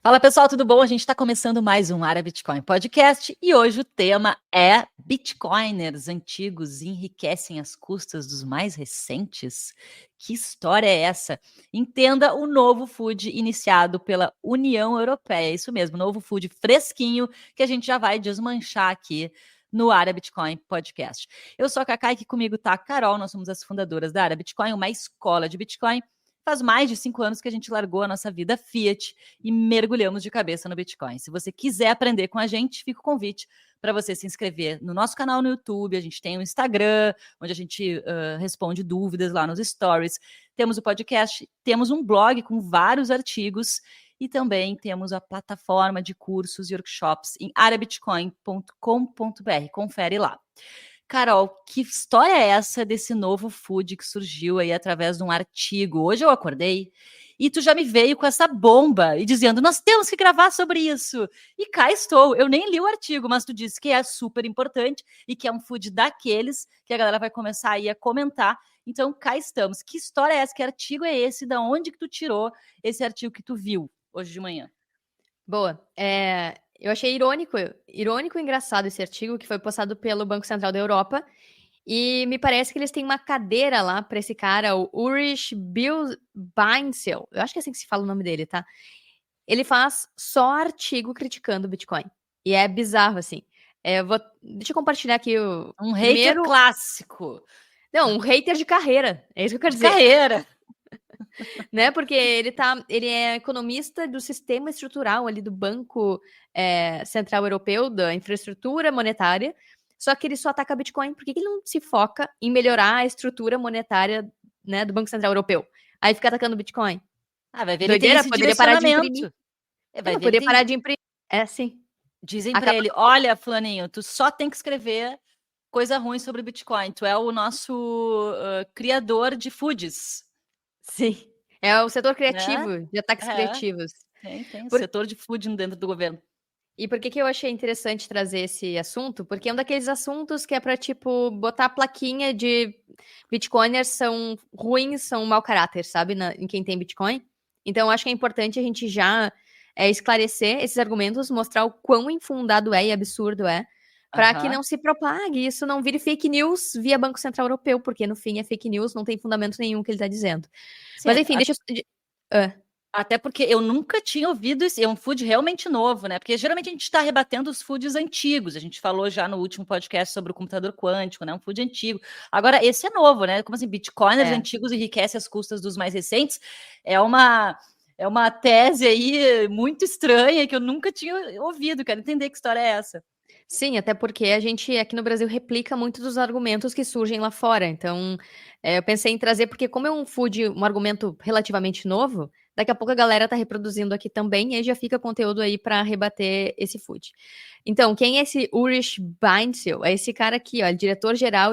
Fala pessoal, tudo bom? A gente está começando mais um Área Bitcoin Podcast e hoje o tema é Bitcoiners antigos enriquecem às custas dos mais recentes? Que história é essa? Entenda o novo food iniciado pela União Europeia, isso mesmo, novo food fresquinho que a gente já vai desmanchar aqui no Área Bitcoin Podcast. Eu sou a Cacá e aqui comigo tá a Carol, nós somos as fundadoras da Área Bitcoin, uma escola de Bitcoin. Faz mais de 5 anos que a gente largou a nossa vida fiat e mergulhamos de cabeça no Bitcoin. Se você quiser aprender com a gente, fica o convite para você se inscrever no nosso canal no YouTube. A gente tem um Instagram, onde a gente responde dúvidas lá nos stories. Temos o podcast, temos um blog com vários artigos e também temos a plataforma de cursos e workshops em arabitcoin.com.br. Confere lá. Carol, que história é essa desse novo food que surgiu aí através de um artigo? Hoje eu acordei e tu já me veio com essa bomba e dizendo, nós temos que gravar sobre isso. E cá estou. Eu nem li o artigo, mas tu disse que é super importante e que é um food daqueles que a galera vai começar aí a comentar. Então, cá estamos. Que história é essa? Que artigo é esse? Da onde que tu tirou esse artigo que tu viu hoje de manhã? Boa. Eu achei irônico e engraçado esse artigo que foi postado pelo Banco Central da Europa. E me parece que eles têm uma cadeira lá para esse cara, o Ulrich Beinzel. Eu acho que é assim que se fala o nome dele, tá? Ele faz só artigo criticando o Bitcoin. E é bizarro, assim. Deixa eu compartilhar aqui o Um hater primeiro. clássico. Não, um hater de carreira. É isso que eu quero De dizer. carreira. Né? Porque ele é economista do sistema estrutural ali do Banco Central Europeu, da infraestrutura monetária, só que ele só ataca Bitcoin. Por que ele não se foca em melhorar a estrutura monetária, né, do Banco Central Europeu? Aí fica atacando Bitcoin. Ah, vai ver, ele tem Doideira, esse poderia parar de imprimir. direcionamento. Vai Não, ver, ele poderia tem. parar de imprimir. É, sim. Dizem para Acaba. ele: olha, Fulaninho, tu só tem que escrever coisa ruim sobre Bitcoin. Tu é o nosso criador de foods, Sim. É o setor né? criativo, de ataques É, criativos. tem o Por- setor de food dentro do governo. E por que que eu achei interessante trazer esse assunto? Porque é um daqueles assuntos que é para tipo, botar a plaquinha de Bitcoiners são ruins, são mau caráter, sabe? Em quem tem Bitcoin. Então, eu acho que é importante a gente já esclarecer esses argumentos, mostrar o quão infundado é e absurdo é, para que Aham. não se propague, isso não vire fake news via Banco Central Europeu, porque no fim é fake news, não tem fundamento nenhum que ele está dizendo. Sim, Mas enfim, deixa eu. Ah, até porque eu nunca tinha ouvido isso, é um food realmente novo, né? Porque geralmente a gente está rebatendo os foods antigos. A gente falou já no último podcast sobre o computador quântico, né? Um food antigo. Agora, esse é novo, né? Como assim, bitcoiners é. antigos enriquecem às custas dos mais recentes? É uma, é uma tese aí muito estranha que eu nunca tinha ouvido. Quero entender que história é essa. Sim, até porque a gente aqui no Brasil replica muitos dos argumentos que surgem lá fora. Então, eu pensei em trazer, porque como é um argumento relativamente novo, daqui a pouco a galera tá reproduzindo aqui também, e aí já fica conteúdo aí para rebater esse food. Então, quem é esse Ulrich Beinzel? É esse cara aqui, ó, diretor-geral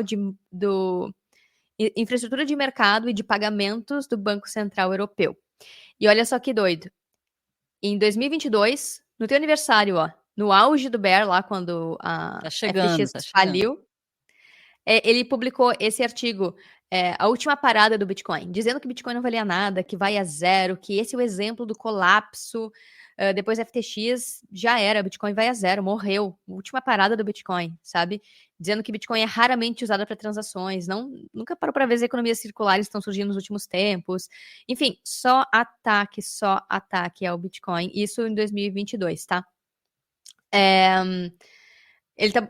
do Infraestrutura de Mercado e de Pagamentos do Banco Central Europeu. E olha só que doido. Em 2022, no teu aniversário, ó, no auge do bear, lá quando a Tá chegando, FTX tá chegando. faliu, ele publicou esse artigo, A Última Parada do Bitcoin, dizendo que Bitcoin não valia nada, que vai a zero, que esse é o exemplo do colapso. Depois da FTX, já era, Bitcoin vai a zero, morreu. Última parada do Bitcoin, sabe? Dizendo que Bitcoin é raramente usada para transações, nunca parou para ver as economias circulares que estão surgindo nos últimos tempos. Enfim, só ataque ao Bitcoin. Isso em 2022, tá?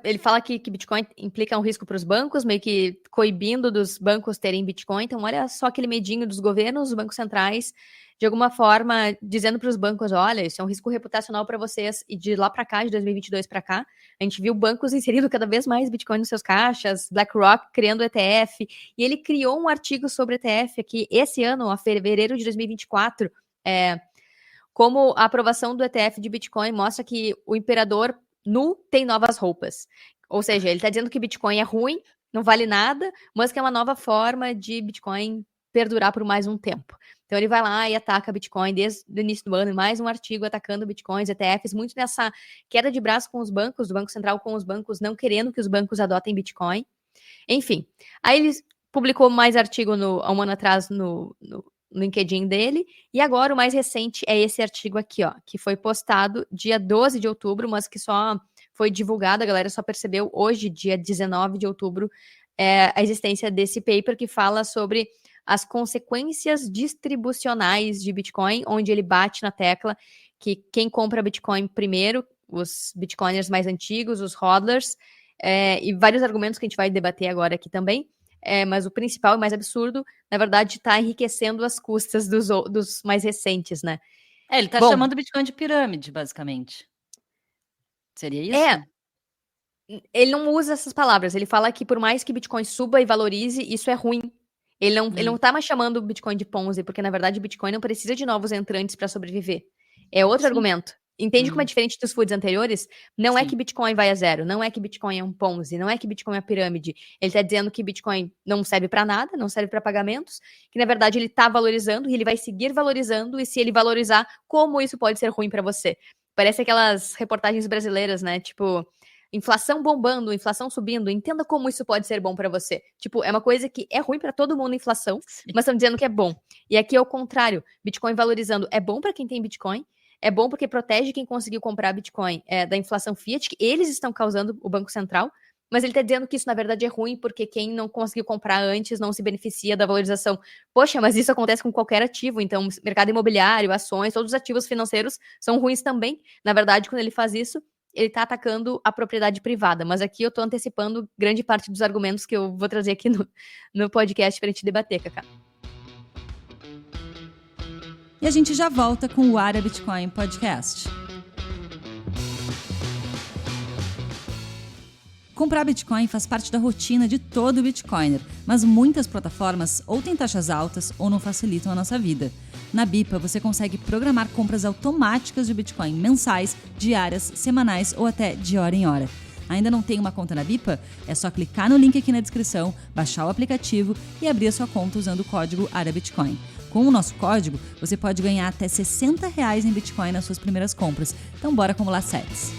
Ele fala que Bitcoin implica um risco para os bancos, meio que coibindo dos bancos terem Bitcoin. Então, olha só aquele medinho dos governos, dos bancos centrais, de alguma forma dizendo para os bancos: olha, isso é um risco reputacional para vocês. E de lá para cá, de 2022 para cá, a gente viu bancos inserindo cada vez mais Bitcoin nos seus caixas, BlackRock criando ETF. E ele criou um artigo sobre ETF aqui esse ano, a fevereiro de 2024. Como a aprovação do ETF de Bitcoin mostra que o imperador nu tem novas roupas. Ou seja, ele está dizendo que Bitcoin é ruim, não vale nada, mas que é uma nova forma de Bitcoin perdurar por mais um tempo. Então ele vai lá e ataca Bitcoin desde o início do ano, mais um artigo atacando Bitcoins, ETFs, muito nessa queda de braço com os bancos, do Banco Central com os bancos, não querendo que os bancos adotem Bitcoin. Enfim, aí ele publicou mais artigo há um ano atrás no LinkedIn dele. E agora o mais recente é esse artigo aqui, ó, que foi postado dia 12 de outubro, mas que só foi divulgado, a galera só percebeu hoje, dia 19 de outubro, a existência desse paper que fala sobre as consequências distribucionais de Bitcoin, onde ele bate na tecla que quem compra Bitcoin primeiro, os Bitcoiners mais antigos, os hodlers, e vários argumentos que a gente vai debater agora aqui também, mas o principal e mais absurdo, na verdade, está enriquecendo as custas dos mais recentes, né? Ele tá Bom, chamando o Bitcoin de pirâmide, basicamente. Seria É, isso? ele não usa essas palavras. Ele fala que por mais que Bitcoin suba e valorize, isso é ruim. Ele não tá mais chamando o Bitcoin de Ponzi, porque na verdade o Bitcoin não precisa de novos entrantes para sobreviver. É outro Sim. argumento. Entende como é diferente dos foods anteriores? Não é Sim. que Bitcoin vai a zero, não é que Bitcoin é um Ponzi, não é que Bitcoin é pirâmide. Ele tá dizendo que Bitcoin não serve para nada, não serve para pagamentos, que na verdade ele tá valorizando e ele vai seguir valorizando, e se ele valorizar, como isso pode ser ruim para você? Parece aquelas reportagens brasileiras, né? Tipo, inflação bombando, inflação subindo, entenda como isso pode ser bom para você. Tipo, é uma coisa que é ruim para todo mundo, inflação, Sim. mas estão dizendo que é bom. E aqui é o contrário, Bitcoin valorizando é bom para quem tem Bitcoin, é bom porque protege quem conseguiu comprar Bitcoin da inflação fiat, que eles estão causando, o Banco Central, mas ele está dizendo que isso na verdade é ruim porque quem não conseguiu comprar antes não se beneficia da valorização. Poxa, mas isso acontece com qualquer ativo, então mercado imobiliário, ações, todos os ativos financeiros são ruins também. Na verdade, quando ele faz isso, ele está atacando a propriedade privada, mas aqui eu estou antecipando grande parte dos argumentos que eu vou trazer aqui no podcast para a gente debater, Cacá. E a gente já volta com o Área Bitcoin Podcast. Comprar Bitcoin faz parte da rotina de todo Bitcoiner, mas muitas plataformas ou têm taxas altas ou não facilitam a nossa vida. Na Bipa, você consegue programar compras automáticas de Bitcoin mensais, diárias, semanais ou até de hora em hora. Ainda não tem uma conta na Bipa? É só clicar no link aqui na descrição, baixar o aplicativo e abrir a sua conta usando o código ARABITCOIN. Com o nosso código, você pode ganhar até R$60 em Bitcoin nas suas primeiras compras. Então bora acumular sats.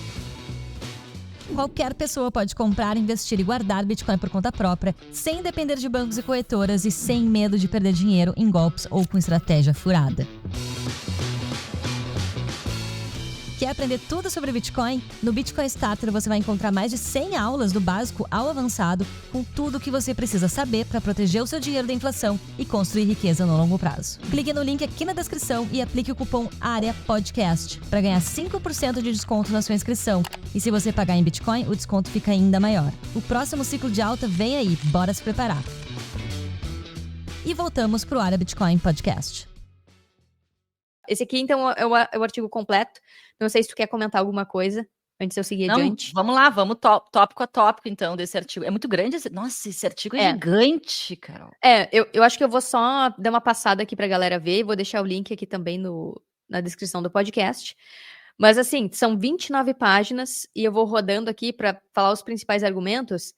Qualquer pessoa pode comprar, investir e guardar Bitcoin por conta própria, sem depender de bancos e corretoras e sem medo de perder dinheiro em golpes ou com estratégia furada. Quer aprender tudo sobre Bitcoin? No Bitcoin Starter você vai encontrar mais de 100 aulas do básico ao avançado, com tudo o que você precisa saber para proteger o seu dinheiro da inflação e construir riqueza no longo prazo. Clique no link aqui na descrição e aplique o cupom AREAPODCAST para ganhar 5% de desconto na sua inscrição. E se você pagar em Bitcoin, o desconto fica ainda maior. O próximo ciclo de alta vem aí, bora se preparar. E voltamos para o Área Bitcoin Podcast. Esse aqui, então, é o artigo completo. Não sei se tu quer comentar alguma coisa antes de eu seguir adiante. Vamos lá, vamos tópico a tópico, então, desse artigo. É muito grande esse... Nossa, esse artigo é gigante, Carol. Eu acho que eu vou só dar uma passada aqui pra galera ver e vou deixar o link aqui também na descrição do podcast. Mas, assim, são 29 páginas e eu vou rodando aqui para falar os principais argumentos.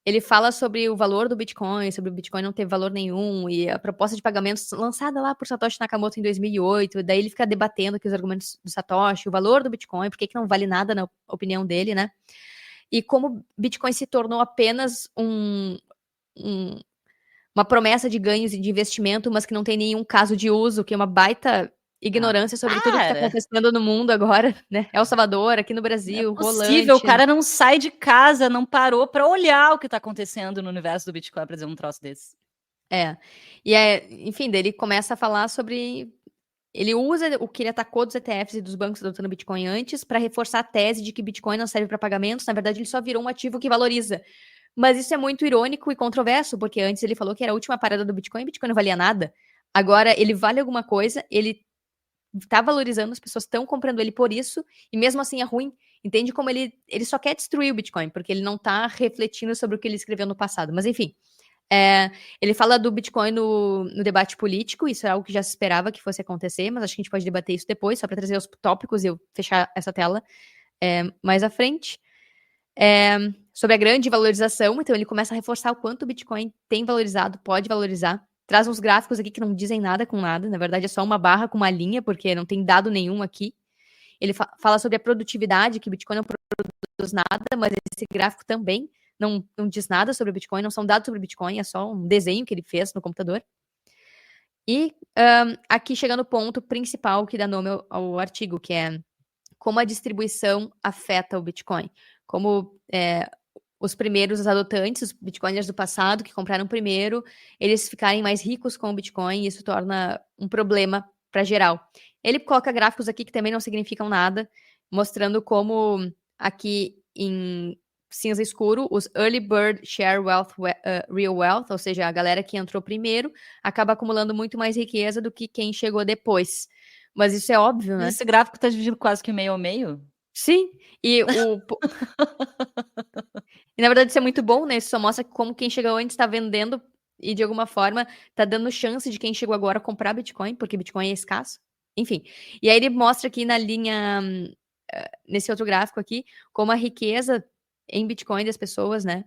Ele fala sobre o valor do Bitcoin, sobre o Bitcoin não ter valor nenhum, e a proposta de pagamentos lançada lá por Satoshi Nakamoto em 2008, daí ele fica debatendo aqui os argumentos do Satoshi, o valor do Bitcoin, por que não vale nada na opinião dele, né? E como Bitcoin se tornou apenas uma promessa de ganhos e de investimento, mas que não tem nenhum caso de uso, que é uma baita ignorância sobre tudo que está acontecendo no mundo agora, né? El Salvador, aqui no Brasil, possível, rolante. O cara não sai de casa, não parou para olhar o que está acontecendo no universo do Bitcoin para dizer um troço desse. Enfim, daí ele começa a falar sobre... Ele usa o que ele atacou dos ETFs e dos bancos adotando Bitcoin antes para reforçar a tese de que Bitcoin não serve para pagamentos. Na verdade, ele só virou um ativo que valoriza. Mas isso é muito irônico e controverso, porque antes ele falou que era a última parada do Bitcoin e Bitcoin não valia nada. Agora, ele vale alguma coisa, ele tá valorizando, as pessoas estão comprando ele por isso, e mesmo assim é ruim. Entende como ele só quer destruir o Bitcoin, porque ele não tá refletindo sobre o que ele escreveu no passado. Mas enfim, ele fala do Bitcoin no debate político, isso é algo que já se esperava que fosse acontecer, mas acho que a gente pode debater isso depois, só para trazer os tópicos e eu fechar essa tela mais à frente. Sobre a grande valorização, então ele começa a reforçar o quanto o Bitcoin tem valorizado, pode valorizar. Traz uns gráficos aqui que não dizem nada com nada, na verdade é só uma barra com uma linha, porque não tem dado nenhum aqui. Ele fala sobre a produtividade, que o Bitcoin não produz nada, mas esse gráfico também não diz nada sobre o Bitcoin, não são dados sobre o Bitcoin, é só um desenho que ele fez no computador. E Aqui chega no ponto principal que dá nome ao artigo, que é como a distribuição afeta o Bitcoin. Como os primeiros adotantes, os bitcoiners do passado, que compraram primeiro, eles ficarem mais ricos com o Bitcoin, e isso torna um problema para geral. Ele coloca gráficos aqui que também não significam nada, mostrando como aqui em cinza escuro, os early bird share wealth, real wealth, ou seja, a galera que entrou primeiro acaba acumulando muito mais riqueza do que quem chegou depois. Mas isso é óbvio, né? Esse gráfico tá dividido quase que meio ao meio? Sim, e e na verdade isso é muito bom, né? Isso só mostra como quem chegou antes está vendendo e de alguma forma tá dando chance de quem chegou agora comprar Bitcoin, porque Bitcoin é escasso. Enfim. E aí ele mostra aqui na linha, nesse outro gráfico aqui, como a riqueza em Bitcoin das pessoas, né,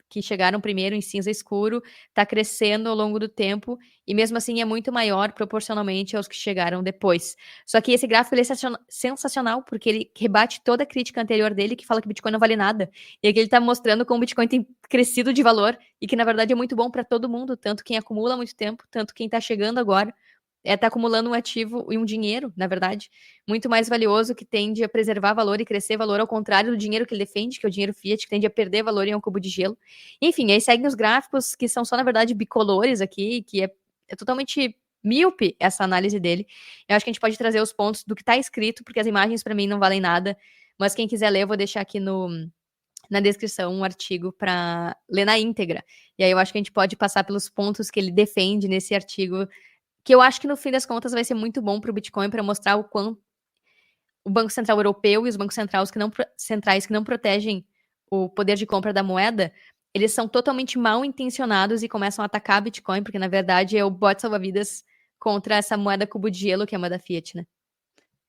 que chegaram primeiro em cinza escuro, está crescendo ao longo do tempo, e mesmo assim é muito maior proporcionalmente aos que chegaram depois. Só que esse gráfico ele é sensacional, porque ele rebate toda a crítica anterior dele, que fala que Bitcoin não vale nada. E aqui ele está mostrando como o Bitcoin tem crescido de valor, e que na verdade é muito bom para todo mundo, tanto quem acumula há muito tempo, tanto quem está chegando agora. Tá acumulando um ativo e um dinheiro, na verdade, muito mais valioso, que tende a preservar valor e crescer valor, ao contrário do dinheiro que ele defende, que é o dinheiro fiat, que tende a perder valor em um cubo de gelo. Enfim, aí seguem os gráficos que são só, na verdade, bicolores aqui, que é totalmente míope essa análise dele. Eu acho que a gente pode trazer os pontos do que está escrito, porque as imagens para mim não valem nada, mas quem quiser ler, eu vou deixar aqui na descrição um artigo para ler na íntegra. E aí eu acho que a gente pode passar pelos pontos que ele defende nesse artigo, que eu acho que no fim das contas vai ser muito bom para o Bitcoin, para mostrar o quão o Banco Central Europeu e os bancos centrais que não protegem o poder de compra da moeda, eles são totalmente mal intencionados e começam a atacar Bitcoin, porque na verdade é o bote salva-vidas contra essa moeda cubo de gelo, que é a moeda fiat, né?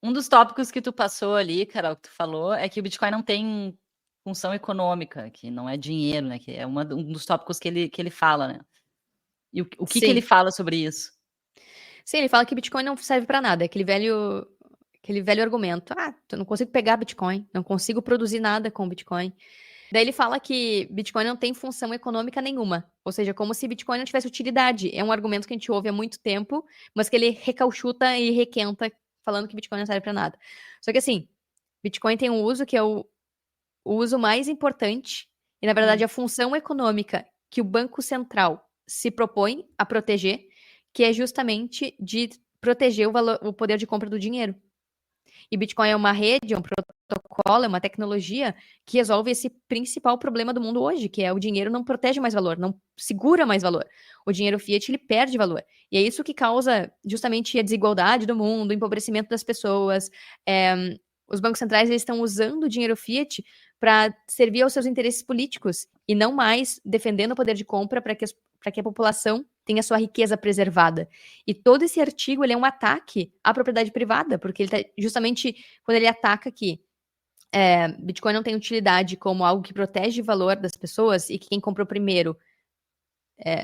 Um dos tópicos que tu passou ali, Carol, que tu falou, é que o Bitcoin não tem função econômica, que não é dinheiro, né? Que é um dos tópicos que ele fala, né? E o que ele fala sobre isso? Sim, ele fala que Bitcoin não serve para nada, é aquele velho argumento. Eu não consigo pegar Bitcoin, não consigo produzir nada com Bitcoin. Daí ele fala que Bitcoin não tem função econômica nenhuma, ou seja, como se Bitcoin não tivesse utilidade. É um argumento que a gente ouve há muito tempo, mas que ele recauchuta e requenta, falando que Bitcoin não serve para nada. Só que assim, Bitcoin tem um uso que é o uso mais importante, e na verdade a função econômica que o Banco Central se propõe a proteger, que é justamente de proteger o poder de compra do dinheiro. E Bitcoin é uma rede, é um protocolo, é uma tecnologia que resolve esse principal problema do mundo hoje, que é o dinheiro não protege mais valor, não segura mais valor. O dinheiro fiat, ele perde valor. E é isso que causa justamente a desigualdade do mundo, o empobrecimento das pessoas. Os bancos centrais, eles estão usando o dinheiro fiat para servir aos seus interesses políticos e não mais defendendo o poder de compra para que a população tenha sua riqueza preservada. E todo esse artigo ele é um ataque à propriedade privada, porque ele tá justamente quando ele ataca que Bitcoin não tem utilidade como algo que protege o valor das pessoas e que quem comprou primeiro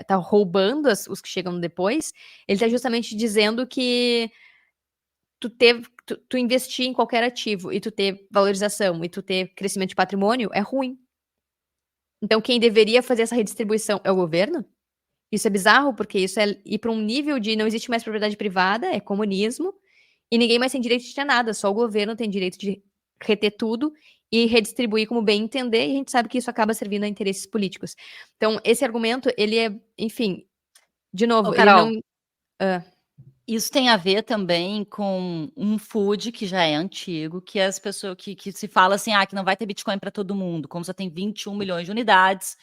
tá roubando os que chegam depois, ele está justamente dizendo que tu investir em qualquer ativo e tu ter valorização e tu ter crescimento de patrimônio é ruim. Então quem deveria fazer essa redistribuição é o governo? Isso é bizarro, porque isso é ir para um nível de não existe mais propriedade privada, é comunismo, e ninguém mais tem direito de ter nada, só o governo tem direito de reter tudo e redistribuir como bem entender, e a gente sabe que isso acaba servindo a interesses políticos. Então, esse argumento, ele é, enfim, de novo, ele Carol, não... isso tem a ver também com um food que já é antigo, que as pessoas que se fala assim, que não vai ter Bitcoin para todo mundo, como só tem 21 milhões de unidades,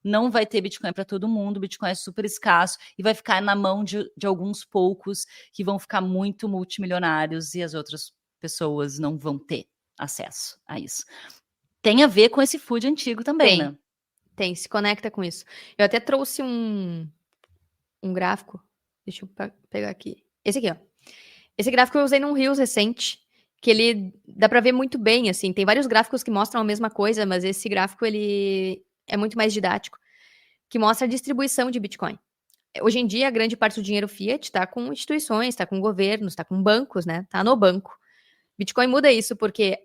não vai ter Bitcoin para todo mundo, Bitcoin é super escasso e vai ficar na mão de alguns poucos que vão ficar muito multimilionários e as outras pessoas não vão ter acesso a isso. Tem a ver com esse food antigo também, né? Tem, se conecta com isso. Eu até trouxe um gráfico, deixa eu pegar aqui. Esse aqui, ó. Esse gráfico eu usei num Reels recente, que ele dá pra ver muito bem, assim. Tem vários gráficos que mostram a mesma coisa, mas esse gráfico, ele é muito mais didático, que mostra a distribuição de Bitcoin. Hoje em dia, a grande parte do dinheiro fiat tá com instituições, tá com governos, tá com bancos, né? Tá no banco. Bitcoin muda isso porque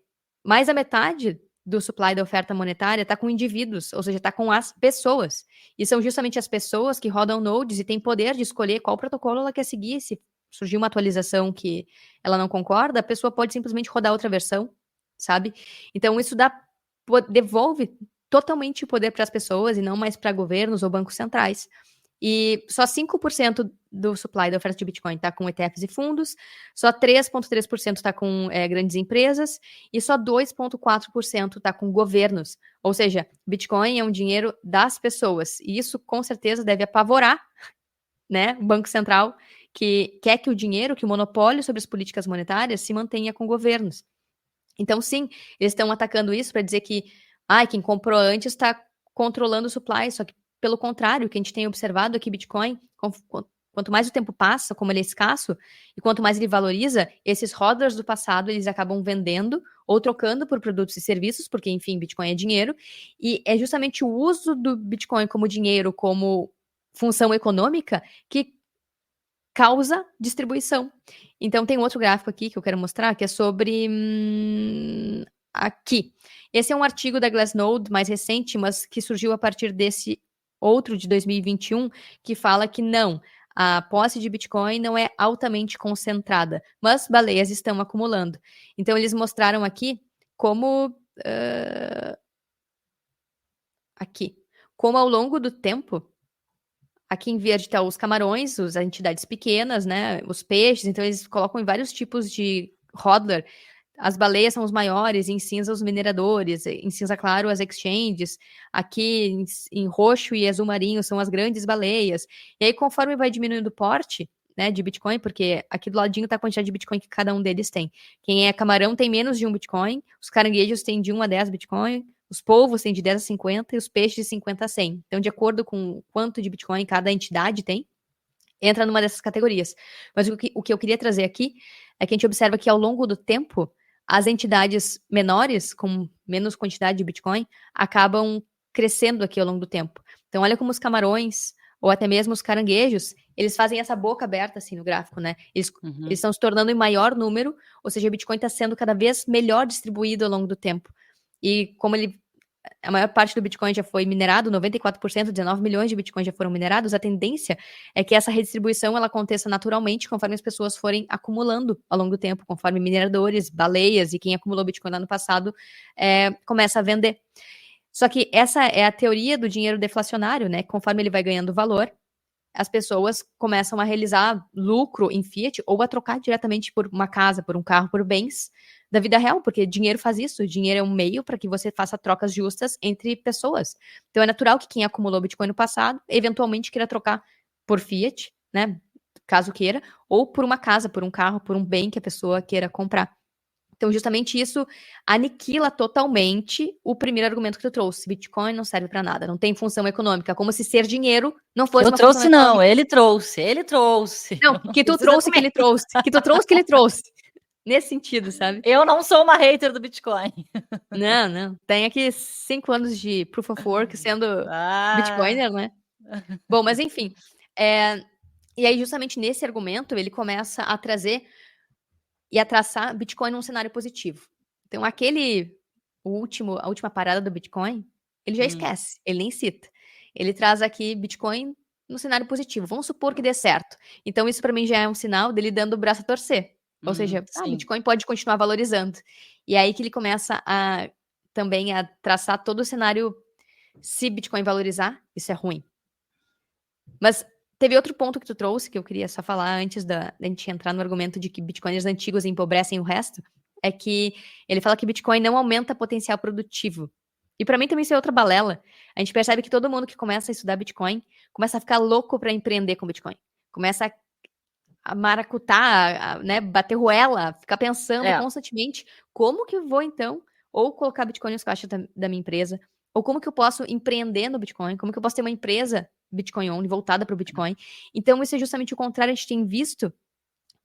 mais da metade do supply da oferta monetária está com indivíduos, ou seja, está com as pessoas. E são justamente as pessoas que rodam nodes e têm poder de escolher qual protocolo ela quer seguir, se surgiu uma atualização que ela não concorda, a pessoa pode simplesmente rodar outra versão, sabe? Então, isso devolve totalmente o poder para as pessoas e não mais para governos ou bancos centrais. E só 5% do supply da oferta de Bitcoin está com ETFs e fundos, só 3,3% está com grandes empresas e só 2,4% está com governos. Ou seja, Bitcoin é um dinheiro das pessoas. E isso, com certeza, deve apavorar, né, o Banco Central, que quer que o monopólio sobre as políticas monetárias se mantenha com governos. Então, sim, eles estão atacando isso para dizer que quem comprou antes está controlando o supply, só que, pelo contrário, o que a gente tem observado é que Bitcoin, quanto mais o tempo passa, como ele é escasso, e quanto mais ele valoriza, esses hodlers do passado, eles acabam vendendo ou trocando por produtos e serviços, porque, enfim, Bitcoin é dinheiro, e é justamente o uso do Bitcoin como dinheiro, como função econômica, que causa distribuição. Então, tem um outro gráfico aqui que eu quero mostrar, que é sobre aqui. Esse é um artigo da Glassnode mais recente, mas que surgiu a partir desse outro de 2021, que fala que não, a posse de Bitcoin não é altamente concentrada, mas baleias estão acumulando. Então, eles mostraram aqui como como ao longo do tempo, aqui em verde está os camarões, as entidades pequenas, né? Os peixes, então eles colocam em vários tipos de hodler. As baleias são os maiores, em cinza os mineradores, em cinza claro as exchanges, aqui em roxo e azul marinho são as grandes baleias. E aí, conforme vai diminuindo o porte, né, de Bitcoin, porque aqui do ladinho está a quantidade de Bitcoin que cada um deles tem. Quem é camarão tem menos de 1 Bitcoin, os caranguejos têm de 1 a 10 Bitcoin, os polvos têm de 10 a 50 e os peixes de 50 a 100. Então, de acordo com quanto de Bitcoin cada entidade tem, entra numa dessas categorias. Mas o que eu queria trazer aqui é que a gente observa que ao longo do tempo, as entidades menores, com menos quantidade de Bitcoin, acabam crescendo aqui ao longo do tempo. Então, olha como os camarões, ou até mesmo os caranguejos, eles fazem essa boca aberta assim no gráfico, né? Eles estão se tornando em maior número, ou seja, o Bitcoin está sendo cada vez melhor distribuído ao longo do tempo. E como a maior parte do Bitcoin já foi minerado, 94%, 19 milhões de Bitcoins já foram minerados, a tendência é que essa redistribuição ela aconteça naturalmente conforme as pessoas forem acumulando ao longo do tempo, conforme mineradores, baleias e quem acumulou Bitcoin lá no passado começa a vender. Só que essa é a teoria do dinheiro deflacionário, né? Conforme ele vai ganhando valor, as pessoas começam a realizar lucro em fiat ou a trocar diretamente por uma casa, por um carro, por bens da vida real, porque dinheiro faz isso. Dinheiro é um meio para que você faça trocas justas entre pessoas. Então é natural que quem acumulou Bitcoin no passado, eventualmente queira trocar por fiat, né? Caso queira, ou por uma casa, por um carro, por um bem que a pessoa queira comprar. Então, justamente isso aniquila totalmente o primeiro argumento que tu trouxe. Bitcoin não serve para nada, não tem função econômica, como se ser dinheiro não fosse uma função econômica. Não, ele trouxe. Não, que tu trouxe que ele trouxe. Que tu trouxe que ele trouxe. Nesse sentido, sabe? Eu não sou uma hater do Bitcoin. Não. Tem aqui 5 anos de Proof of Work sendo Bitcoiner, né? Bom, mas enfim. E aí, justamente nesse argumento, ele começa a trazer e a traçar Bitcoin num cenário positivo. Então, a última parada do Bitcoin, ele já esquece, ele nem cita. Ele traz aqui Bitcoin no cenário positivo. Vamos supor que dê certo. Então, isso para mim já é um sinal dele dando o braço a torcer. Ou seja, Bitcoin pode continuar valorizando. E aí que ele começa também a traçar todo o cenário. Se Bitcoin valorizar, isso é ruim. Mas teve outro ponto que tu trouxe, que eu queria só falar antes da gente entrar no argumento de que bitcoiners antigos empobrecem o resto, é que ele fala que Bitcoin não aumenta potencial produtivo. E para mim também isso é outra balela. A gente percebe que todo mundo que começa a estudar Bitcoin começa a ficar louco para empreender com Bitcoin. Começa a maracutar, né, bater ruela, ficar pensando constantemente como que eu vou, então, ou colocar Bitcoin nos caixas da minha empresa, ou como que eu posso empreender no Bitcoin, como que eu posso ter uma empresa Bitcoin only, voltada para o Bitcoin. Então, isso é justamente o contrário. A gente tem visto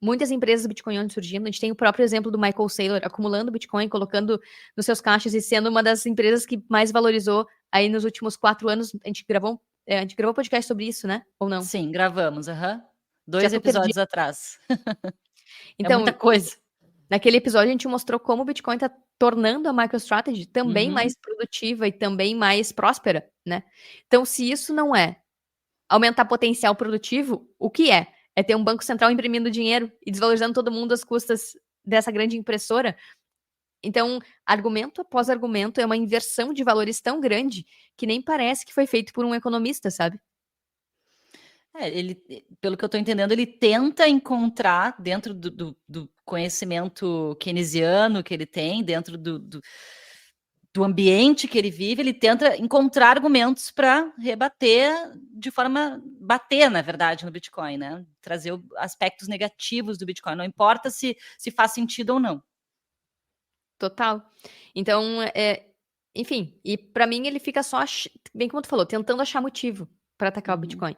muitas empresas Bitcoin only surgindo. A gente tem o próprio exemplo do Michael Saylor acumulando Bitcoin, colocando nos seus caixas e sendo uma das empresas que mais valorizou aí nos últimos 4 anos. A gente gravou podcast sobre isso, né? Ou não? Sim, gravamos. 2 episódios atrás. Então, muita coisa. Naquele episódio, a gente mostrou como o Bitcoin está tornando a MicroStrategy também mais produtiva e também mais próspera, né? Então, se isso não é aumentar potencial produtivo, o que é? É ter um banco central imprimindo dinheiro e desvalorizando todo mundo às custas dessa grande impressora. Então, argumento após argumento, é uma inversão de valores tão grande que nem parece que foi feito por um economista, sabe? Ele, pelo que eu estou entendendo, ele tenta encontrar dentro do conhecimento keynesiano que ele tem, dentro do ambiente que ele vive, ele tenta encontrar argumentos para rebater de forma, bater, na verdade, no Bitcoin, né? Trazer aspectos negativos do Bitcoin, não importa se faz sentido ou não. Total. Então, enfim, e para mim ele fica só, bem como tu falou, tentando achar motivo para atacar o Bitcoin.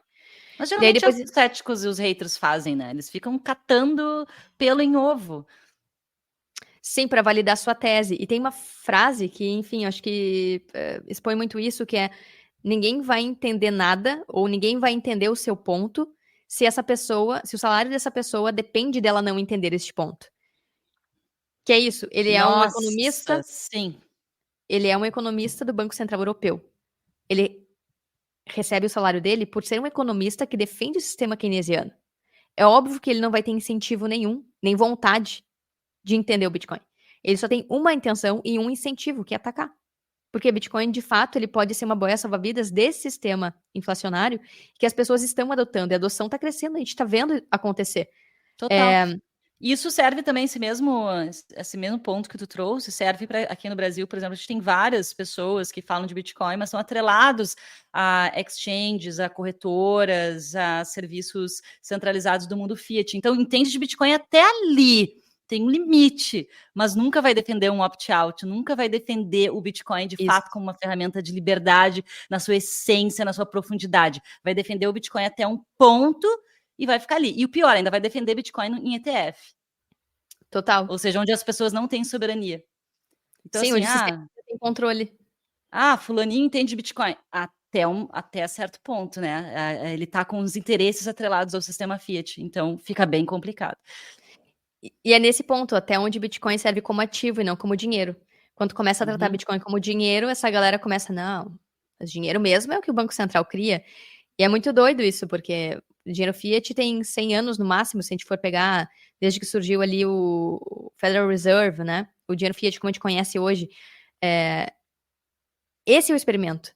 Mas E aí geralmente depois, os céticos e os haters fazem, né? Eles ficam catando pelo em ovo. sim, para validar sua tese. E tem uma frase que, enfim, acho que expõe muito isso, que é: ninguém vai entender nada ou ninguém vai entender o seu ponto se o salário dessa pessoa depende dela não entender este ponto. Que é isso, Nossa, sim. ele é um economista do Banco Central Europeu. Ele recebe o salário dele por ser um economista que defende o sistema keynesiano. É óbvio que ele não vai ter incentivo nenhum, nem vontade de entender o Bitcoin. Ele só tem uma intenção e um incentivo, que é atacar. Porque Bitcoin, de fato, ele pode ser uma boia salva-vidas desse sistema inflacionário que as pessoas estão adotando. E a adoção está crescendo, a gente está vendo acontecer. Total. Isso serve também, esse mesmo ponto que tu trouxe, serve para aqui no Brasil, por exemplo, a gente tem várias pessoas que falam de Bitcoin, mas são atrelados a exchanges, a corretoras, a serviços centralizados do mundo fiat. Então, entende de Bitcoin até ali, tem um limite, mas nunca vai defender um opt-out, nunca vai defender o Bitcoin de fato como uma ferramenta de liberdade na sua essência, na sua profundidade. Vai defender o Bitcoin até um ponto e vai ficar ali. E o pior, ainda vai defender Bitcoin em ETF. Total. Ou seja, onde as pessoas não têm soberania. Então, sim, assim, onde o sistema tem controle. fulaninho entende Bitcoin. Até certo ponto, né? Ele tá com os interesses atrelados ao sistema fiat. Então, fica bem complicado. E é nesse ponto, até onde Bitcoin serve como ativo e não como dinheiro. Quando começa a tratar Bitcoin como dinheiro, essa galera começa, não, mas dinheiro mesmo é o que o Banco Central cria. E é muito doido isso, porque o dinheiro fiat tem 100 anos no máximo, se a gente for pegar, desde que surgiu ali o Federal Reserve, né? O dinheiro fiat como a gente conhece hoje. Esse é o experimento.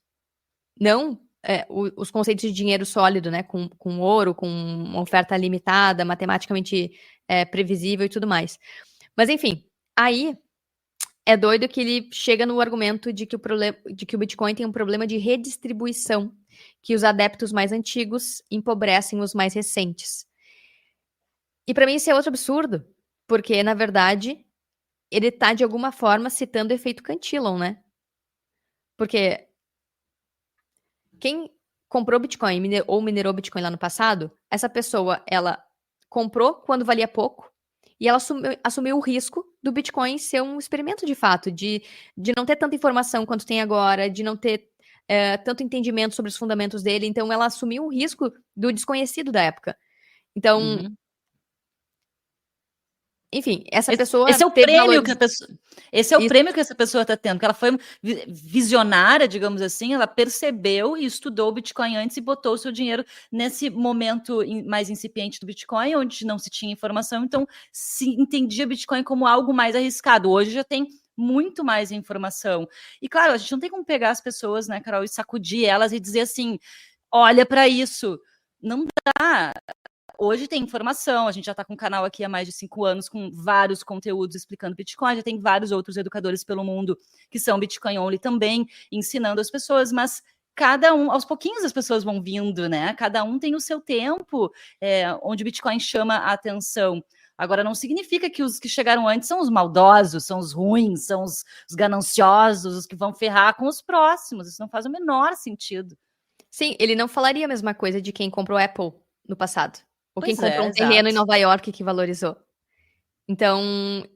Não os conceitos de dinheiro sólido, né? Com ouro, com uma oferta limitada, matematicamente previsível e tudo mais. Mas, enfim, aí é doido que ele chega no argumento de que o Bitcoin tem um problema de redistribuição, que os adeptos mais antigos empobrecem os mais recentes. E para mim isso é outro absurdo, porque, na verdade, ele tá, de alguma forma, citando o efeito Cantillon, né? Porque quem comprou Bitcoin ou minerou Bitcoin lá no passado, essa pessoa, ela comprou quando valia pouco e ela assumiu o risco do Bitcoin ser um experimento de fato, de não ter tanta informação quanto tem agora, de não ter tanto entendimento sobre os fundamentos dele. Então, ela assumiu o risco do desconhecido da época. Então, enfim, essa pessoa Esse é o teve prêmio valores... que a pessoa. Esse é o prêmio que essa pessoa está tendo, que ela foi visionária, digamos assim, ela percebeu e estudou o Bitcoin antes e botou o seu dinheiro nesse momento mais incipiente do Bitcoin, onde não se tinha informação, então se entendia Bitcoin como algo mais arriscado. Hoje já tem muito mais informação. E claro, a gente não tem como pegar as pessoas, né, Carol, e sacudir elas e dizer assim: olha para isso. Não dá. Hoje tem informação, a gente já está com um canal aqui há mais de 5 anos com vários conteúdos explicando Bitcoin, já tem vários outros educadores pelo mundo que são Bitcoin only também, ensinando as pessoas, mas cada um, aos pouquinhos as pessoas vão vindo, né? Cada um tem o seu tempo, onde Bitcoin chama a atenção. Agora, não significa que os que chegaram antes são os maldosos, são os ruins, são os gananciosos, os que vão ferrar com os próximos. Isso não faz o menor sentido. Sim, ele não falaria a mesma coisa de quem comprou Apple no passado. Ou quem Pois é, comprou um terreno em exato. Nova York que valorizou. Então,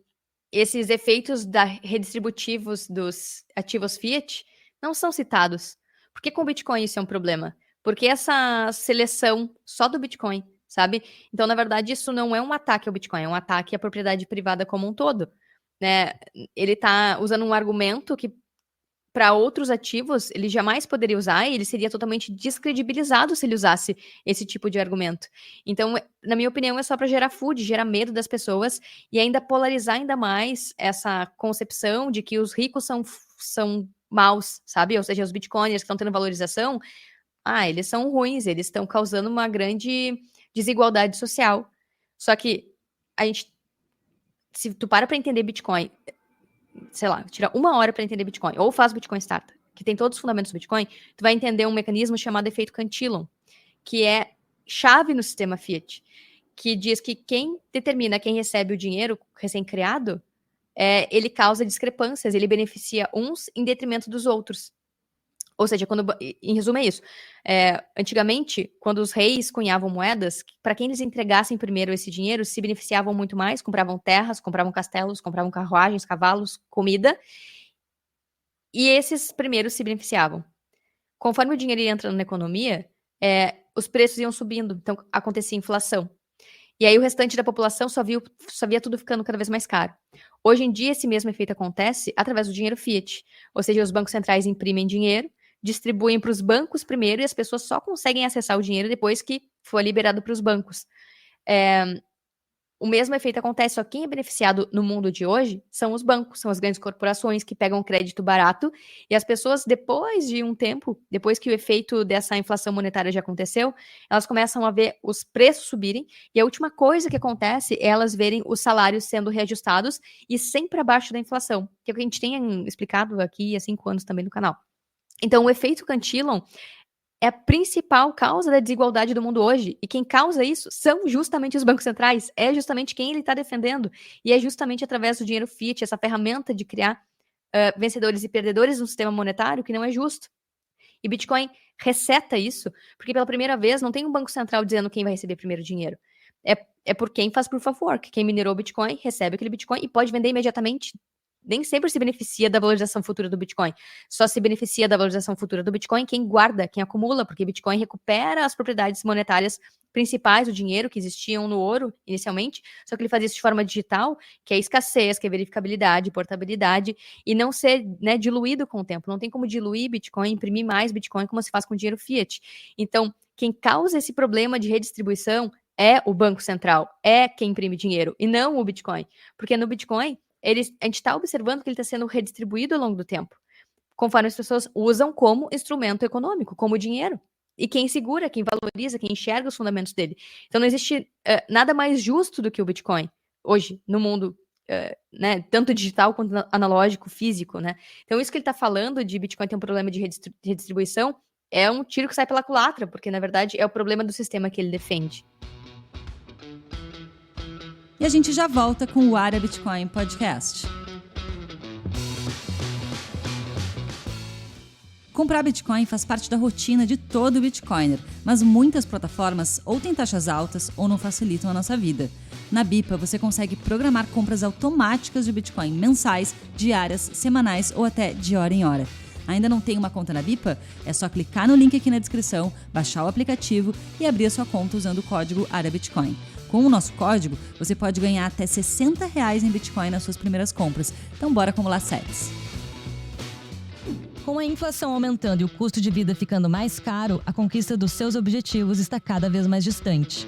esses efeitos redistributivos dos ativos fiat não são citados. Por que com o Bitcoin isso é um problema? Porque essa seleção só do Bitcoin, sabe? Então, na verdade, isso não é um ataque ao Bitcoin, é um ataque à propriedade privada como um todo, né? Ele está usando um argumento que para outros ativos, ele jamais poderia usar e ele seria totalmente descredibilizado se ele usasse esse tipo de argumento. Então, na minha opinião, é só para gerar FUD, gerar medo das pessoas e ainda polarizar ainda mais essa concepção de que os ricos são maus, sabe? Ou seja, os bitcoiners que estão tendo valorização, eles são ruins, eles estão causando uma grande desigualdade social. Só que se tu para entender Bitcoin, sei lá, tira 1 hora para entender Bitcoin, ou faz Bitcoin Starter, que tem todos os fundamentos do Bitcoin, tu vai entender um mecanismo chamado efeito Cantillon, que é chave no sistema Fiat, que diz que quem determina quem recebe o dinheiro recém-criado, ele causa discrepâncias, ele beneficia uns em detrimento dos outros. Ou seja, em resumo é isso. Antigamente, quando os reis cunhavam moedas, para quem eles entregassem primeiro esse dinheiro, se beneficiavam muito mais, compravam terras, compravam castelos, compravam carruagens, cavalos, comida, e esses primeiros se beneficiavam. Conforme o dinheiro ia entrando na economia, os preços iam subindo, então acontecia inflação. E aí o restante da população só via tudo ficando cada vez mais caro. Hoje em dia, esse mesmo efeito acontece através do dinheiro fiat. Ou seja, os bancos centrais imprimem dinheiro, distribuem para os bancos primeiro e as pessoas só conseguem acessar o dinheiro depois que for liberado para os bancos. O mesmo efeito acontece, só quem é beneficiado no mundo de hoje são os bancos, são as grandes corporações que pegam crédito barato e as pessoas, depois de um tempo, depois que o efeito dessa inflação monetária já aconteceu, elas começam a ver os preços subirem e a última coisa que acontece é elas verem os salários sendo reajustados e sempre abaixo da inflação, que é o que a gente tem explicado aqui há 5 anos também no canal. Então, o efeito Cantillon é a principal causa da desigualdade do mundo hoje. E quem causa isso são justamente os bancos centrais. É justamente quem ele está defendendo. E é justamente através do dinheiro fiat, essa ferramenta de criar vencedores e perdedores no sistema monetário que não é justo. E Bitcoin reseta isso, porque pela primeira vez não tem um banco central dizendo quem vai receber primeiro dinheiro. É por quem faz Proof of Work. Quem minerou o Bitcoin recebe aquele Bitcoin e pode vender imediatamente. Nem sempre se beneficia da valorização futura do Bitcoin. Só se beneficia da valorização futura do Bitcoin quem guarda, quem acumula, porque Bitcoin recupera as propriedades monetárias principais do dinheiro que existiam no ouro inicialmente, só que ele faz isso de forma digital, que é escassez, que é verificabilidade, portabilidade, e não ser diluído com o tempo. Não tem como diluir Bitcoin, imprimir mais Bitcoin como se faz com dinheiro fiat. Então, quem causa esse problema de redistribuição é o Banco Central, é quem imprime dinheiro, e não o Bitcoin. Porque no Bitcoin, a gente está observando que ele está sendo redistribuído ao longo do tempo, conforme as pessoas usam como instrumento econômico, como dinheiro. E quem segura, quem valoriza, quem enxerga os fundamentos dele. Então não existe nada mais justo do que o Bitcoin hoje, no mundo, tanto digital quanto analógico, físico, né? Então isso que ele está falando de Bitcoin ter um problema de redistribuição é um tiro que sai pela culatra, porque na verdade é o problema do sistema que ele defende. E a gente já volta com o Área Bitcoin Podcast. Comprar Bitcoin faz parte da rotina de todo Bitcoiner, mas muitas plataformas ou têm taxas altas ou não facilitam a nossa vida. Na Bipa, você consegue programar compras automáticas de Bitcoin mensais, diárias, semanais ou até de hora em hora. Ainda não tem uma conta na Bipa? É só clicar no link aqui na descrição, baixar o aplicativo e abrir a sua conta usando o código ARABITCOIN. Com o nosso código, você pode ganhar até R$60 em Bitcoin nas suas primeiras compras. Então bora acumular sats. Com a inflação aumentando e o custo de vida ficando mais caro, a conquista dos seus objetivos está cada vez mais distante.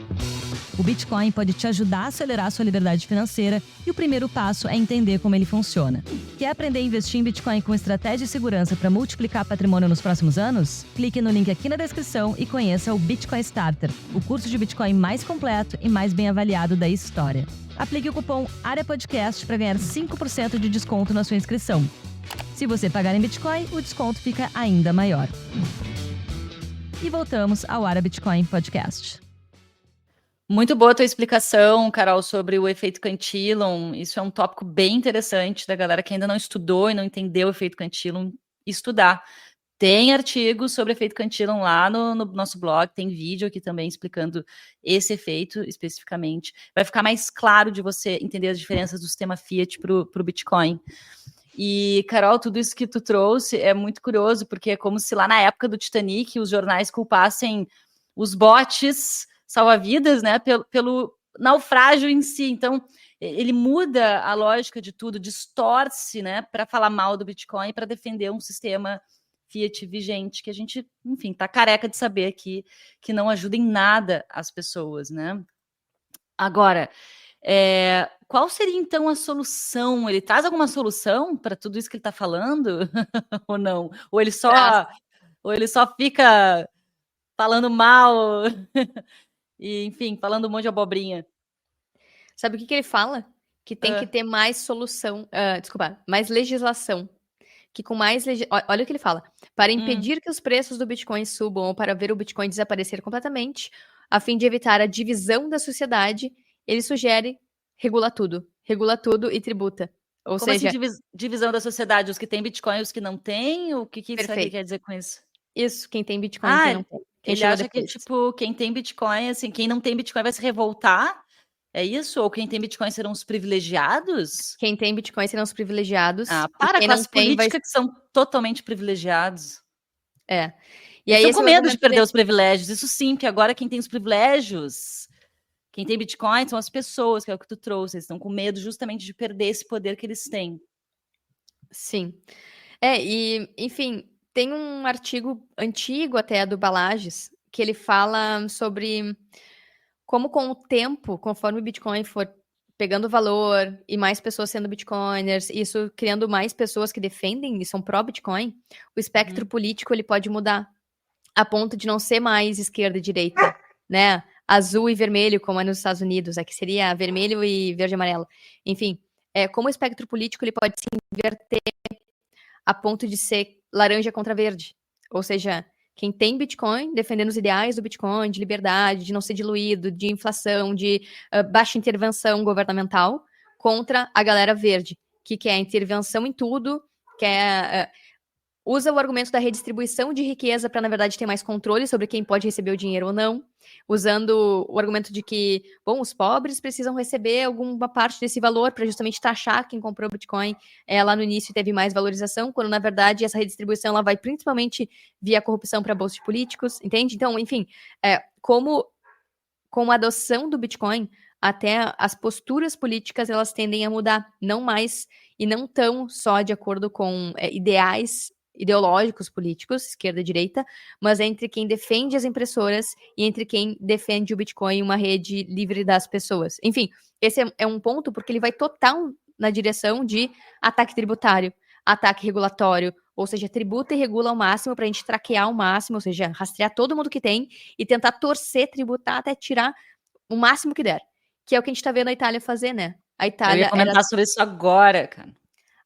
O Bitcoin pode te ajudar a acelerar sua liberdade financeira e o primeiro passo é entender como ele funciona. Quer aprender a investir em Bitcoin com estratégia e segurança para multiplicar patrimônio nos próximos anos? Clique no link aqui na descrição e conheça o Bitcoin Starter, o curso de Bitcoin mais completo e mais bem avaliado da história. Aplique o cupom AREAPODCAST para ganhar 5% de desconto na sua inscrição. Se você pagar em Bitcoin, o desconto fica ainda maior. E voltamos ao Área Bitcoin Podcast. Muito boa a tua explicação, Carol, sobre o efeito Cantillon. Isso é um tópico bem interessante da galera que ainda não estudou e não entendeu o efeito Cantillon estudar. Tem artigos sobre efeito Cantillon lá no nosso blog, tem vídeo aqui também explicando esse efeito especificamente. Vai ficar mais claro de você entender as diferenças do sistema Fiat para o Bitcoin. E, Carol, tudo isso que tu trouxe é muito curioso, porque é como se lá na época do Titanic os jornais culpassem os botes salva-vidas, né, pelo naufrágio em si. Então, ele muda a lógica de tudo, distorce, né, para falar mal do Bitcoin, para defender um sistema Fiat vigente, que a gente, enfim, tá careca de saber aqui, que não ajuda em nada as pessoas, né? Agora, qual seria então a solução? Ele traz alguma solução para tudo isso que ele está falando? Ou não? Ou ele só fica falando mal e, enfim, falando um monte de abobrinha? Sabe o que ele fala? Que tem que ter mais solução, mais legislação. Que com mais olha o que ele fala. Para impedir que os preços do Bitcoin subam ou para ver o Bitcoin desaparecer completamente, a fim de evitar a divisão da sociedade, ele sugere regula tudo e tributa. Ou Como seja, assim, divisão da sociedade? Os que têm Bitcoin e os que não têm? O que será que ele quer dizer com isso? Isso, quem tem Bitcoin e quem não tem. Quem ele acha que, tipo, quem tem Bitcoin, assim, quem não tem Bitcoin vai se revoltar? É isso? Ou quem tem Bitcoin serão os privilegiados? Quem tem Bitcoin serão os privilegiados. Para com as políticas que são totalmente privilegiados. E aí, estão com medo de perder os privilégios. Isso sim, que agora quem tem os privilégios, quem tem Bitcoin são as pessoas, que é o que tu trouxe. Eles estão com medo justamente de perder esse poder que eles têm. Sim. E, enfim, tem um artigo antigo até do Balages, que ele fala sobre como com o tempo, conforme o Bitcoin for pegando valor e mais pessoas sendo Bitcoiners, isso criando mais pessoas que defendem e são pró-Bitcoin, o espectro político ele pode mudar a ponto de não ser mais esquerda e direita, né? Azul e vermelho, como é nos Estados Unidos, aqui seria vermelho e verde e amarelo. Enfim, como o espectro político ele pode se inverter a ponto de ser laranja contra verde. Ou seja, quem tem Bitcoin, defendendo os ideais do Bitcoin, de liberdade, de não ser diluído, de inflação, de baixa intervenção governamental, contra a galera verde, que quer intervenção em tudo, quer usa o argumento da redistribuição de riqueza para, na verdade, ter mais controle sobre quem pode receber o dinheiro ou não, usando o argumento de que, bom, os pobres precisam receber alguma parte desse valor para justamente taxar quem comprou Bitcoin lá no início teve mais valorização, quando, na verdade, essa redistribuição ela vai principalmente via corrupção para bolsos de políticos, entende? Então, enfim, como com a adoção do Bitcoin, até as posturas políticas elas tendem a mudar, não mais e não tão só de acordo com ideais ideológicos políticos, esquerda e direita, mas entre quem defende as impressoras e entre quem defende o Bitcoin, uma rede livre das pessoas. Enfim, esse é um ponto porque ele vai total na direção de ataque tributário, ataque regulatório, ou seja, tributa e regula ao máximo para a gente traquear ao máximo, ou seja, rastrear todo mundo que tem e tentar torcer, tributar até tirar o máximo que der. Que é o que a gente está vendo a Itália fazer, né? A Itália Eu ia comentar sobre isso agora, cara.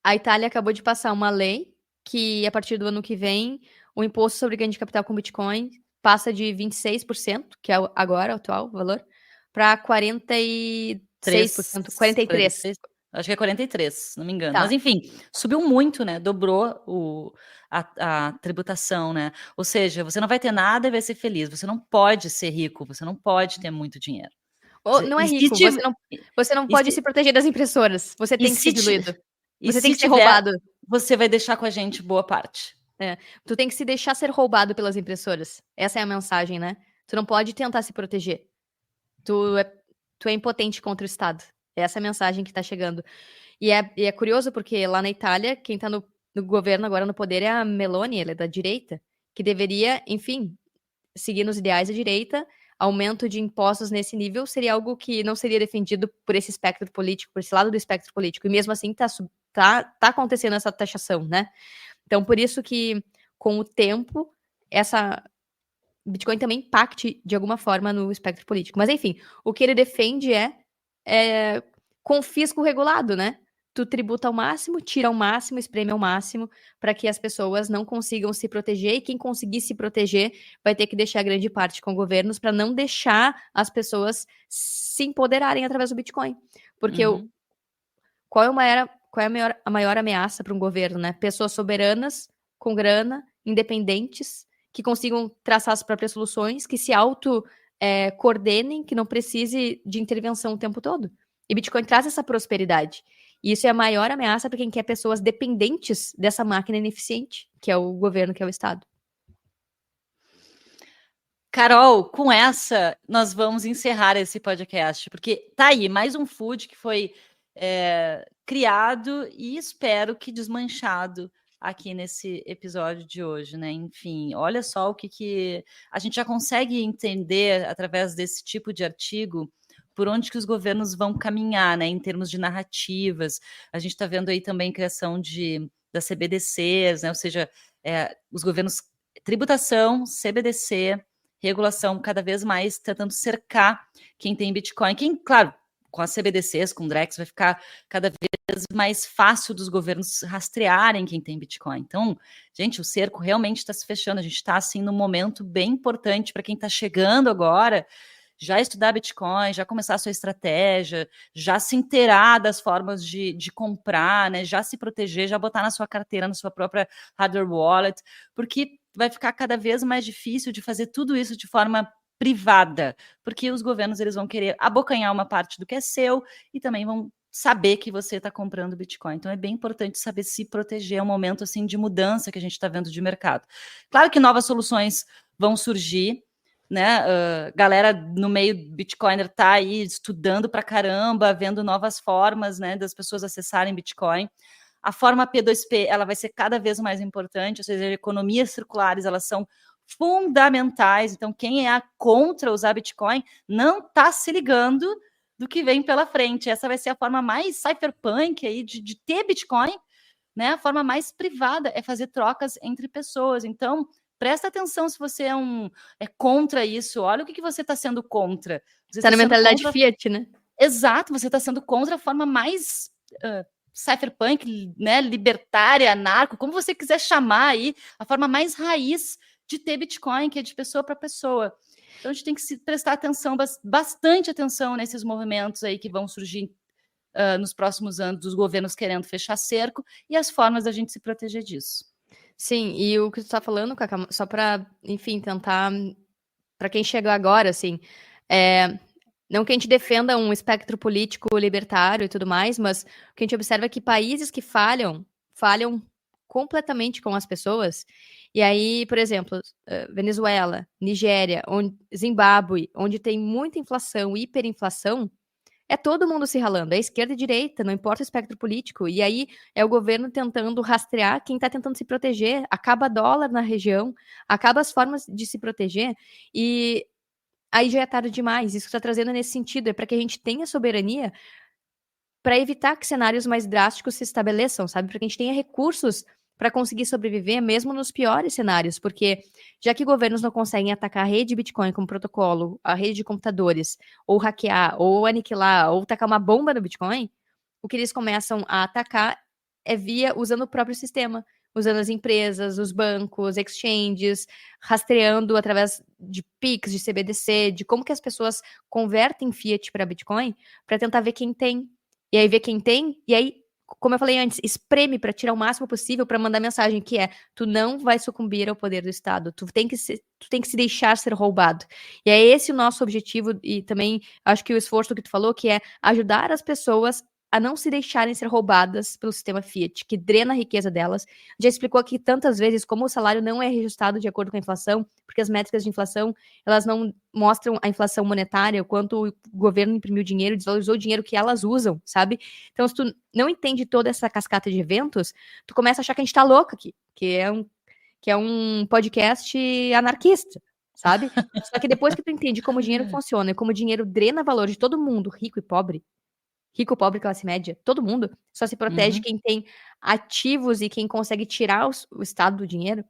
A Itália acabou de passar uma lei que, a partir do ano que vem, o imposto sobre ganho de capital com Bitcoin passa de 26%, que é agora o atual valor, para 43%. 43%. Acho que é 43, se não me engano. Tá. Mas, enfim, subiu muito, né? Dobrou a tributação, né? Ou seja, você não vai ter nada e vai ser feliz. Você não pode ser rico, você não pode ter muito dinheiro. Não é rico, você não pode se proteger das impressoras. Você tem que ser diluído. Você tem que ser roubado. Você vai deixar com a gente boa parte. Tu tem que se deixar ser roubado pelas impressoras. Essa é a mensagem, né? Tu não pode tentar se proteger. Tu é impotente contra o Estado. Essa é a mensagem que tá chegando. E é curioso porque lá na Itália, quem tá no governo agora no poder é a Meloni, ela é da direita, que deveria, enfim, seguir nos ideais da direita. Aumento de impostos nesse nível seria algo que não seria defendido por esse espectro político, por esse lado do espectro político. E mesmo assim tá acontecendo essa taxação, né? Então, por isso que, com o tempo, essa Bitcoin também impacte de alguma forma no espectro político. Mas, enfim, o que ele defende é confisco regulado, né? Tu tributa ao máximo, tira ao máximo, espreme ao máximo, para que as pessoas não consigam se proteger, e quem conseguir se proteger vai ter que deixar grande parte com governos para não deixar as pessoas se empoderarem através do Bitcoin. Porque qual é a maior ameaça para um governo, né? Pessoas soberanas, com grana, independentes, que consigam traçar as próprias soluções, que se coordenem, que não precise de intervenção o tempo todo. E Bitcoin traz essa prosperidade. E isso é a maior ameaça para quem quer pessoas dependentes dessa máquina ineficiente, que é o governo, que é o Estado. Carol, com essa, nós vamos encerrar esse podcast, porque tá aí mais um food que foi criado e espero que desmanchado aqui nesse episódio de hoje, né? Enfim, olha só o que a gente já consegue entender através desse tipo de artigo por onde que os governos vão caminhar, né? Em termos de narrativas. A gente está vendo aí também a criação das CBDCs, né? Ou seja, os governos, tributação, CBDC, regulação cada vez mais tentando cercar quem tem Bitcoin. Quem, claro, com as CBDCs, com o Drex, vai ficar cada vez mais fácil dos governos rastrearem quem tem Bitcoin. Então, gente, o cerco realmente está se fechando. A gente está, assim, num momento bem importante para quem está chegando agora, já estudar Bitcoin, já começar a sua estratégia, já se inteirar das formas de comprar, né? Já se proteger, já botar na sua carteira, na sua própria hardware wallet, porque vai ficar cada vez mais difícil de fazer tudo isso de forma privada, porque os governos eles vão querer abocanhar uma parte do que é seu e também vão saber que você está comprando Bitcoin. Então é bem importante saber se proteger. É um momento assim de mudança que a gente está vendo de mercado. Claro que novas soluções vão surgir, né? Galera no meio Bitcoiner tá aí estudando pra caramba, vendo novas formas, né, das pessoas acessarem Bitcoin. A forma P2P, ela vai ser cada vez mais importante, ou seja, economias circulares, elas são fundamentais. Então, quem é contra usar Bitcoin não está se ligando do que vem pela frente. Essa vai ser a forma mais cypherpunk aí de ter Bitcoin, né? A forma mais privada é fazer trocas entre pessoas. Então, presta atenção se você é contra isso. Olha o que você está sendo contra. Você Tá na sendo mentalidade contra... Fiat, né? Exato, você está sendo contra a forma mais cypherpunk, né, libertária, anarco, como você quiser chamar aí, a forma mais raiz de ter Bitcoin, que é de pessoa para pessoa. Então a gente tem que prestar atenção, bastante atenção nesses movimentos aí que vão surgir nos próximos anos, dos governos querendo fechar cerco e as formas da gente se proteger disso. Sim, e o que tu tá falando, Cacá, só para, enfim, tentar, para quem chegou agora, assim, não que a gente defenda um espectro político libertário e tudo mais, mas o que a gente observa é que países que falham completamente com as pessoas. E aí, por exemplo, Venezuela, Nigéria, Zimbábue, onde tem muita inflação, hiperinflação, é todo mundo se ralando, é esquerda e direita, não importa o espectro político. E aí é o governo tentando rastrear quem está tentando se proteger. Acaba dólar na região, acaba as formas de se proteger. E aí já é tarde demais. Isso que está trazendo nesse sentido é para que a gente tenha soberania para evitar que cenários mais drásticos se estabeleçam, sabe? Para que a gente tenha recursos para conseguir sobreviver mesmo nos piores cenários, porque já que governos não conseguem atacar a rede Bitcoin como protocolo, a rede de computadores, ou hackear, ou aniquilar, ou tacar uma bomba no Bitcoin, o que eles começam a atacar é usando o próprio sistema, usando as empresas, os bancos, exchanges, rastreando através de PIX, de CBDC, de como que as pessoas convertem fiat para Bitcoin, para tentar ver quem tem. E aí ver quem tem, e aí, como eu falei antes, espreme para tirar o máximo possível para mandar mensagem que tu não vai sucumbir ao poder do Estado, tu tem que se deixar ser roubado. E é esse o nosso objetivo, e também acho que o esforço que tu falou, que é ajudar as pessoas a não se deixarem ser roubadas pelo sistema Fiat, que drena a riqueza delas. Já explicou aqui tantas vezes como o salário não é reajustado de acordo com a inflação, porque as métricas de inflação, elas não mostram a inflação monetária, o quanto o governo imprimiu dinheiro, desvalorizou o dinheiro que elas usam, sabe? Então, se tu não entende toda essa cascata de eventos, tu começa a achar que a gente tá louco aqui, que é um podcast anarquista, sabe? Só que depois que tu entende como o dinheiro funciona e como o dinheiro drena valor de todo mundo, rico, pobre, classe média, todo mundo, só se protege quem tem ativos e quem consegue tirar o Estado do dinheiro.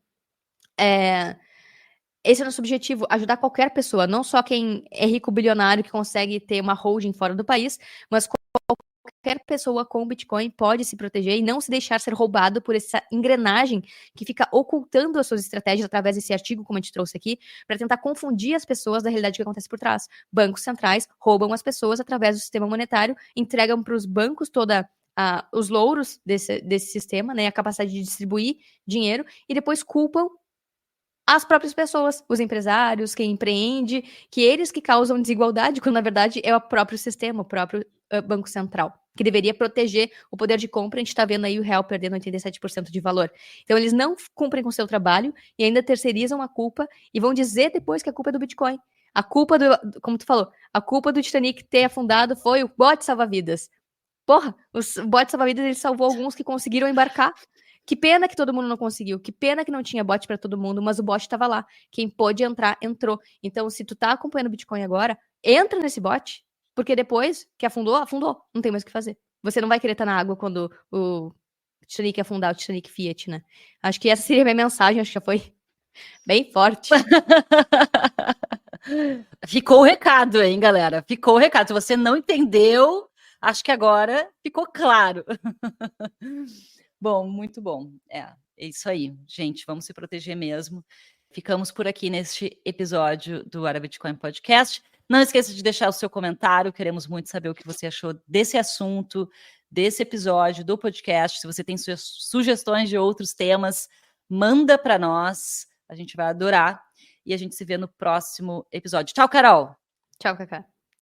Esse é o nosso objetivo, ajudar qualquer pessoa, não só quem é rico bilionário que consegue ter uma holding fora do país, mas qualquer pessoa com Bitcoin pode se proteger e não se deixar ser roubado por essa engrenagem que fica ocultando as suas estratégias através desse artigo, como a gente trouxe aqui, para tentar confundir as pessoas da realidade que acontece por trás. Bancos centrais roubam as pessoas através do sistema monetário, entregam para os bancos os louros desse sistema, né, a capacidade de distribuir dinheiro, e depois culpam as próprias pessoas, os empresários, quem empreende, que eles que causam desigualdade, quando na verdade é o próprio sistema, o próprio Banco Central. que deveria proteger o poder de compra. A gente está vendo aí o real perdendo 87% de valor. Então, eles não cumprem com o seu trabalho e ainda terceirizam a culpa e vão dizer depois que a culpa é do Bitcoin. A culpa como tu falou, a culpa do Titanic ter afundado foi o bote salva-vidas. Porra, o bote salva-vidas ele salvou alguns que conseguiram embarcar. Que pena que todo mundo não conseguiu. Que pena que não tinha bot para todo mundo, mas o bot estava lá. Quem pôde entrar, entrou. Então, se tu tá acompanhando o Bitcoin agora, entra nesse bot, porque depois que afundou, afundou. Não tem mais o que fazer. Você não vai querer estar na água quando o Titanic afundar, o Titanic Fiat, né? Acho que essa seria a minha mensagem, acho que já foi bem forte. Ficou o recado, hein, galera? Ficou o recado. Se você não entendeu, acho que agora ficou claro. Bom, muito bom. É isso aí, gente. Vamos se proteger mesmo. Ficamos por aqui neste episódio do Era Bitcoin Podcast. Não esqueça de deixar o seu comentário. Queremos muito saber o que você achou desse assunto, desse episódio, do podcast. Se você tem sugestões de outros temas, manda para nós. A gente vai adorar. E a gente se vê no próximo episódio. Tchau, Carol! Tchau, Cacá.